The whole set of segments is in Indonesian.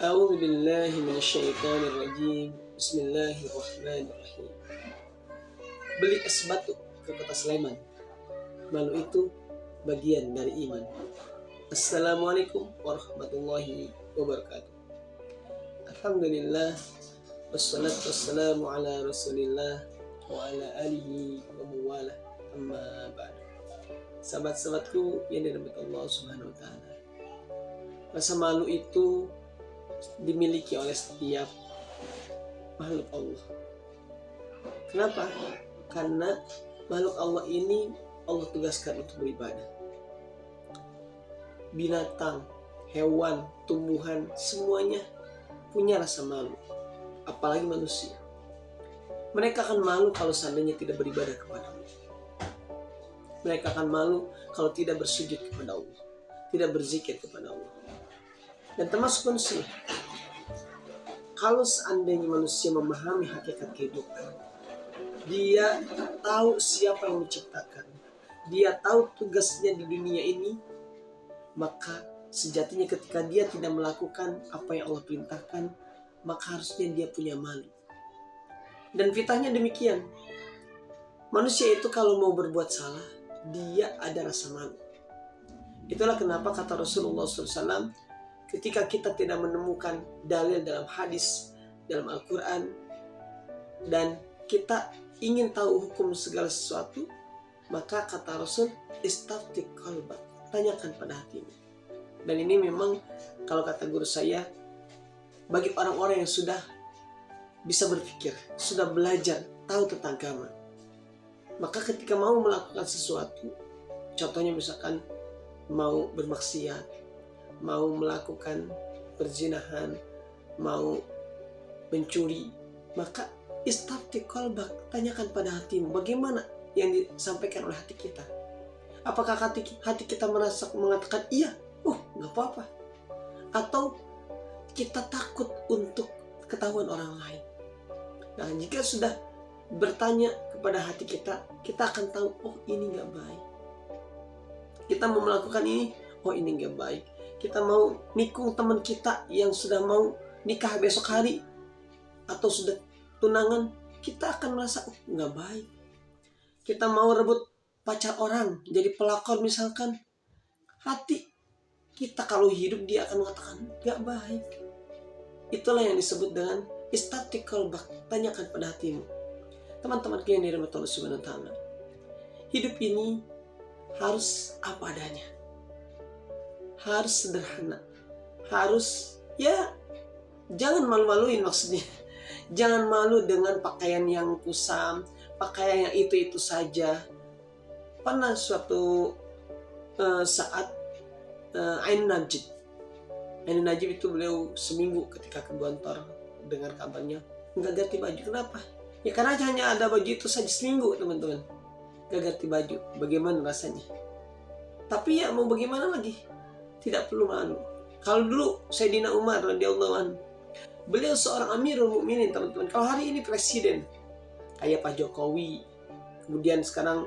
A'udzu billahi minasyaitonir rajim. Bismillahirrahmanirrahim. Beli es batu ke kota Sleman. Malu itu bagian dari iman. Assalamualaikum warahmatullahi wabarakatuh. Alhamdulillah, wassalatu wassalamu ala rasulillah wa ala alihi wa mawala, amma ba'du. Sahabat-sahabatku yang dirahmati Allah Subhanahu wa taala. Rasa malu itu dimiliki oleh setiap makhluk Allah. Kenapa? Karena makhluk Allah ini Allah tugaskan untuk beribadah. Binatang, hewan, tumbuhan, semuanya punya rasa malu. Apalagi manusia. Mereka akan malu kalau seandainya tidak beribadah kepada Allah. Mereka akan malu kalau tidak bersujud kepada Allah, tidak berzikir kepada Allah. Dan termasuk manusia. Kalau seandainya manusia memahami hakikat kehidupan, dia tahu siapa yang menciptakan, dia tahu tugasnya di dunia ini, maka sejatinya ketika dia tidak melakukan apa yang Allah perintahkan, maka harusnya dia punya malu. Dan fitrahnya demikian. Manusia itu kalau mau berbuat salah, dia ada rasa malu. Itulah kenapa kata Rasulullah SAW, ketika kita tidak menemukan dalil dalam hadis, dalam Al-Quran, dan kita ingin tahu hukum segala sesuatu, maka kata Rasul, istafti qalbak, tanyakan pada hatimu. Dan ini memang kalau kata guru saya, bagi orang-orang yang sudah bisa berpikir, sudah belajar, tahu tentang agama, maka ketika mau melakukan sesuatu, contohnya misalkan mau bermaksiat, mau melakukan perzinahan, mau mencuri, maka istafti qalbak, tanyakan pada hatimu, bagaimana yang disampaikan oleh hati kita. Apakah hati kita merasa mengatakan iya, nggak apa-apa, atau kita takut untuk ketahuan orang lain. Nah, jika sudah bertanya kepada hati kita, kita akan tahu, ini nggak baik. Kita mau melakukan ini, ini nggak baik. Kita mau nikung teman kita yang sudah mau nikah besok hari atau sudah tunangan, kita akan merasa nggak baik. Kita mau rebut pacar orang, jadi pelakor misalkan, hati kita kalau hidup dia akan mengatakan nggak baik. Itulah yang disebut dengan istafti qalbak, tanyakan pada hatimu. Teman-teman yang dirahmati Allah Subhanahu wa taala, hidup ini harus apa adanya, harus sederhana, harus jangan malu-maluin maksudnya. Jangan malu dengan pakaian yang kusam, pakaian yang itu-itu saja. Pernah suatu saat Ainun Najib itu beliau seminggu ketika ke Gontor, dengar kabarnya nggak ganti baju. Kenapa? Ya karena hanya ada baju itu saja seminggu, teman-teman. Nggak ganti baju. Bagaimana rasanya? Tapi ya mau bagaimana lagi? Tidak perlu malu. Kalau dulu Sayyidina Umar radhiyallahu anhu, beliau seorang Amirul Mukminin, teman-teman. Kalau hari ini presiden kayak Pak Jokowi, kemudian sekarang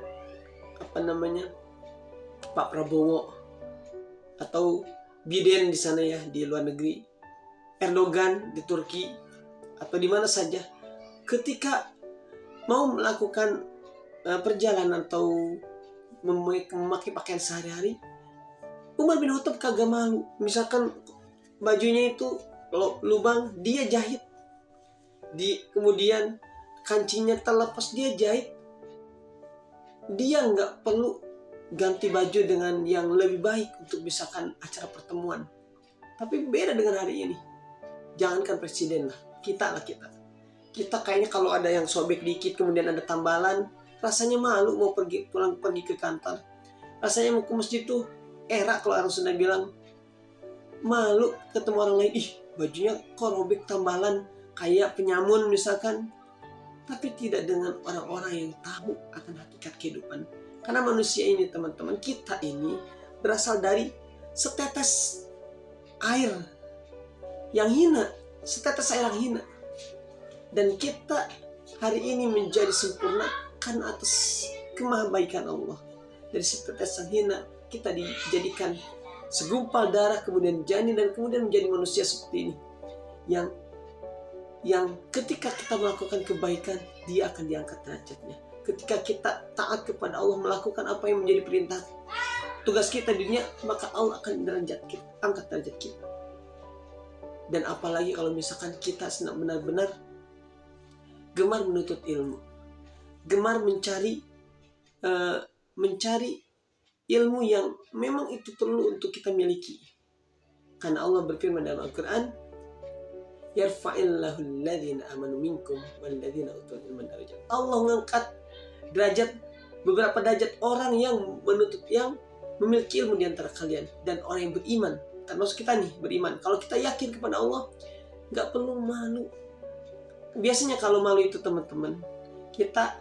Pak Prabowo, atau Biden di sana ya, di luar negeri, Erdogan di Turki, atau di mana saja, ketika mau melakukan perjalanan atau memakai pakaian sehari-hari, Umar bin Khattab kagak malu. Misalkan bajunya itu lubang, dia jahit. Kemudian kancingnya terlepas, dia jahit. Dia nggak perlu ganti baju dengan yang lebih baik untuk misalkan acara pertemuan. Tapi beda dengan hari ini. Jangankan presiden lah, kita. Kita kayaknya kalau ada yang sobek dikit, kemudian ada tambalan, rasanya malu mau pergi ke kantor. Rasanya mau ke masjid tuh kalau orang Sunda bilang, malu ketemu orang lain, bajunya kok robek tambalan kayak penyamun misalkan. Tapi tidak dengan orang-orang yang tahu akan hakikat kehidupan. Karena manusia ini, teman-teman, kita ini berasal dari setetes air yang hina, dan kita hari ini menjadi sempurna karena atas kemahabaikan Allah. Dari setetes yang hina kita dijadikan segumpal darah, kemudian janin, dan kemudian menjadi manusia seperti ini. yang ketika kita melakukan kebaikan, dia akan diangkat derajatnya. Ketika kita taat kepada Allah, melakukan apa yang menjadi perintah tugas kita di dunia, maka Allah akan angkat derajat kita. Dan apalagi kalau misalkan kita sedang benar-benar gemar menuntut ilmu, gemar mencari ilmu yang memang itu perlu untuk kita miliki. Karena Allah berfirman dalam Al-Quran, yarfa'illahu alladhina amanu minkum walladhina utul ilma darajat. Allah mengangkat derajat, beberapa derajat orang yang menuntut, yang memiliki ilmu di antara kalian, dan orang yang beriman. Termasuk kita nih, beriman. Kalau kita yakin kepada Allah, gak perlu malu. Biasanya kalau malu itu teman-teman, kita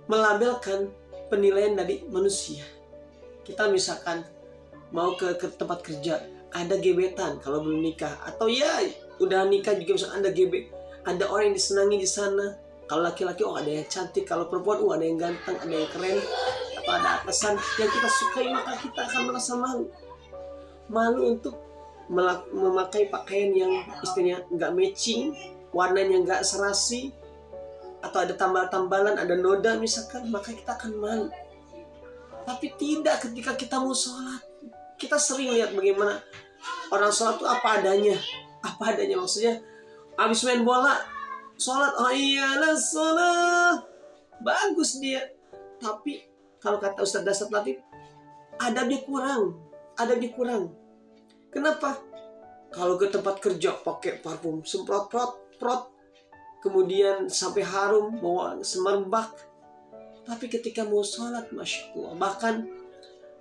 melabelkan penilaian dari manusia. Kita misalkan mau ke tempat kerja, ada gebetan kalau belum nikah, atau ya udah nikah juga misalkan ada ada orang yang disenangi di sana. Kalau laki-laki, ada yang cantik, kalau perempuan ada yang ganteng, ada yang keren, atau ada atasan yang kita sukai, maka kita akan merasa malu untuk memakai pakaian yang istilahnya nggak matching, warnanya nggak serasi, atau ada tambal-tambalan, ada noda misalkan, maka kita akan malu. Tapi tidak ketika kita mau sholat. Kita sering lihat bagaimana orang sholat itu apa adanya, maksudnya habis main bola, sholat, oh iyalah sholat, bagus dia. Tapi kalau kata Ustaz Dasar Latif, adabnya kurang. Kenapa? Kalau ke tempat kerja pakai parfum semprot-prot, kemudian sampai harum, bawa semerbak. Tapi ketika mau sholat, Masya Allah, bahkan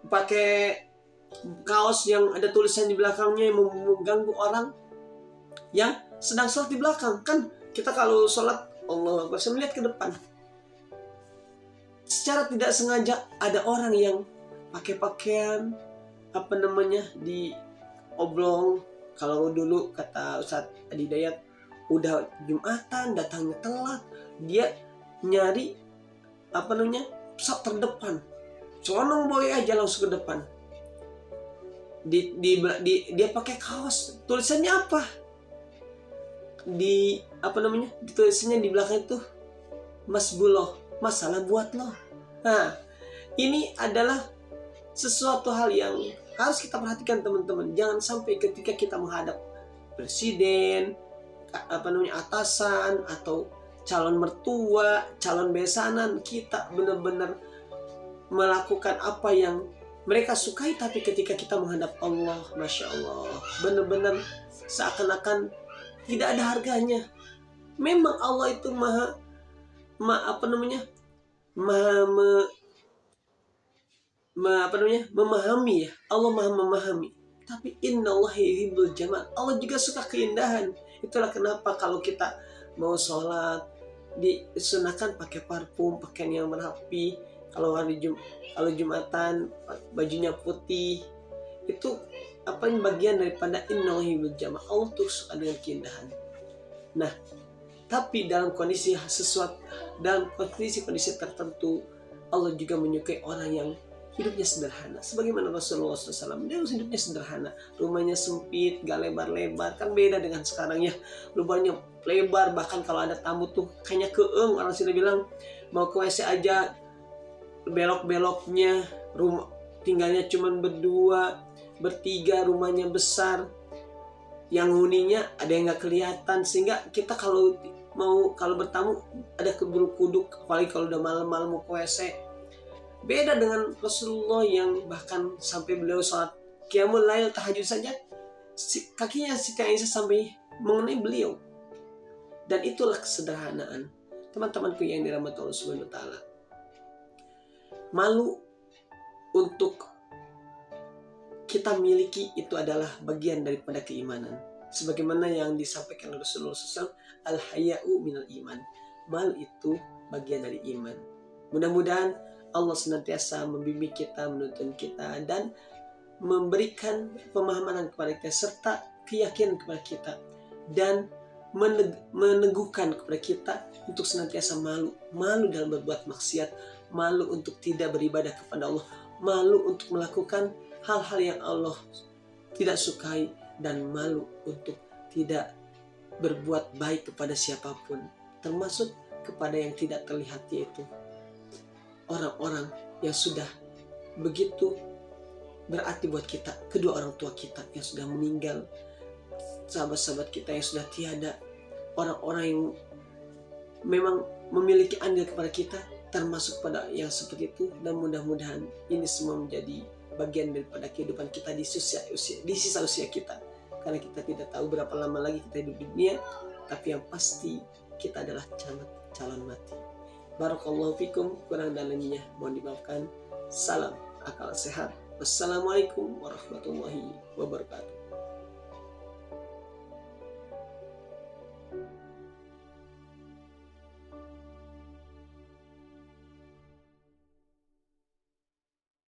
pakai kaos yang ada tulisan di belakangnya yang mengganggu orang yang sedang sholat di belakang. Kan kita kalau sholat, Allah bisa melihat ke depan. Secara tidak sengaja ada orang yang pakai pakaian di oblong. Kalau dulu kata Ustadz Adi Dayat, udah Jumatan datangnya telat, dia nyari pesawat terdepan, sonong boy aja langsung ke depan. Dia pakai kaos, tulisannya apa? Tulisannya di belakang itu masbuloh, masalah buat lo. Nah, ini adalah sesuatu hal yang harus kita perhatikan teman-teman. Jangan sampai ketika kita menghadap presiden, atasan, atau calon mertua, calon besanan, kita benar-benar melakukan apa yang mereka sukai, tapi ketika kita menghadap Allah, Masya Allah, benar-benar seakan-akan tidak ada harganya. Memang Allah itu memahami ya. Allah maha memahami. Tapi innallaha yuhibbul jamal. Allah juga suka keindahan. Itulah kenapa kalau kita mau sholat, disunahkan pakai parfum, pakaian yang merapi. Kalau Jumatan, bajunya putih. Itu bagian daripada innallaha yuhibbul jamal. Allah tuh suka dengan keindahan. Nah, tapi dalam kondisi tertentu, Allah juga menyukai orang yang hidupnya sederhana. Sebagaimana Rasulullah SAW, dia hidupnya sederhana. Rumahnya sempit, gak lebar-lebar. Kan beda dengan sekarang ya. Rumahnya lebar, bahkan kalau ada tamu tuh kayaknya keeng. Orang sini bilang, mau ke WC aja belok-beloknya. Rumah tinggalnya cuma berdua, bertiga, rumahnya besar. Yang huninya ada yang gak kelihatan. Sehingga kita kalau bertamu ada keburu-kuduk. Apalagi kalau udah malam-malam mau ke WC. Beda dengan Rasulullah yang bahkan sampai beliau sholat qiyamul lail, tahajud saja, kakinya Siti Aisyah sampai mengenai beliau. Dan itulah kesederhanaan. Teman-temanku yang dirahmati Allah Subhanahu wa taala. Malu untuk kita miliki itu adalah bagian daripada keimanan. Sebagaimana yang disampaikan Rasulullah SAW, al-haya'u minal iman. Malu itu bagian dari iman. Mudah-mudahan Allah senantiasa membimbing kita, menuntun kita, dan memberikan pemahaman kepada kita, serta keyakinan kepada kita, dan meneguhkan kepada kita untuk senantiasa malu dalam berbuat maksiat, malu untuk tidak beribadah kepada Allah, malu untuk melakukan hal-hal yang Allah tidak sukai, dan malu untuk tidak berbuat baik kepada siapapun, termasuk kepada yang tidak terlihat, yaitu orang-orang yang sudah begitu berarti buat kita, kedua orang tua kita yang sudah meninggal, sahabat-sahabat kita yang sudah tiada, orang-orang yang memang memiliki andil kepada kita, termasuk pada yang seperti itu. Dan mudah-mudahan ini semua menjadi bagian daripada kehidupan kita di sisa usia kita, karena kita tidak tahu berapa lama lagi kita hidup di dunia, tapi yang pasti kita adalah calon mati. Barakallahu fikum, kurang dalamnya mohon dimaafkan. Salam akal sehat. Wassalamualaikum warahmatullahi wabarakatuh.